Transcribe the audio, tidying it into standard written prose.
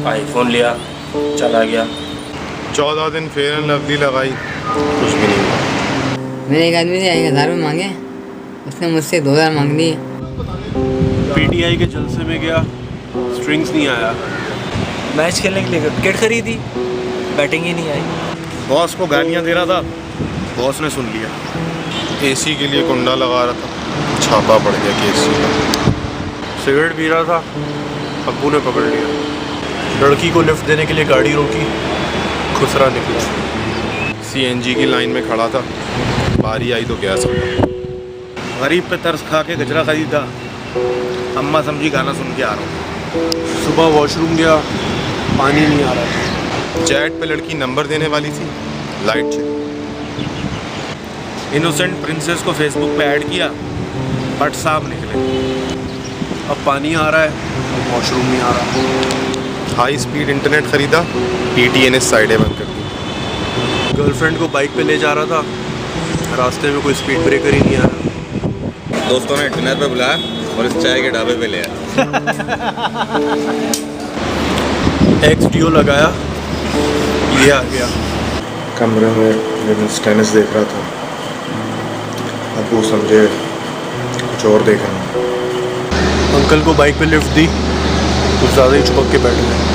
IPhone लिया, चला गया। 14 दिन फेयर एंड लवली लगाई, कुछ भी नहीं हुआ। मैंने एक आदमी से 1000 रुपये मांगे, उसने मुझसे 2000 मांग लिए। पीटीआई के जलसे में गया, स्ट्रिंग्स नहीं आया। मैच खेलने के लिए विकेट खरीदी, बैटिंग ही नहीं आई। बॉस को गालियाँ दे रहा था, बॉस ने सुन लिया। एसी के लिए कुंडा लगा रहा था, छापा पड़ गया केस का। सिगरेट पी रहा था, अब्बू ने पकड़ लिया। लड़की को लिफ्ट देने के लिए गाड़ी रोकी, खुसरा निकला। सीएनजी की लाइन में खड़ा था, बारी आई तो गैस खत्म। गरीब पे तरस खा के गजरा खरीदा, अम्मा समझी गाना सुन के आ रहा हूँ। सुबह वॉशरूम गया, पानी नहीं आ रहा था। चैट पे लड़की नंबर देने वाली थी, लाइट चली। इनोसेंट प्रिंसेस को फेसबुक पे ऐड किया, बट साफ निकले। अब पानी आ रहा है, वॉशरूम नहीं आ रहा। हाई स्पीड इंटरनेट खरीदा, पीटीए ने साइडें बंद कर दी। गर्लफ्रेंड को बाइक पे ले जा रहा था, रास्ते में कोई स्पीड ब्रेकर ही नहीं आया। दोस्तों ने डिनर पे बुलाया और इस चाय के ढाबे पे ले आया। एक्स डियो लगाया, ये आ गया। कमरे में टेनिस देख रहा था, अबू समझे कुछ और देख रहा। अंकल को बाइक पे लिफ्ट दी, कुछ ज़्यादा ही चुपक के बैठ गए।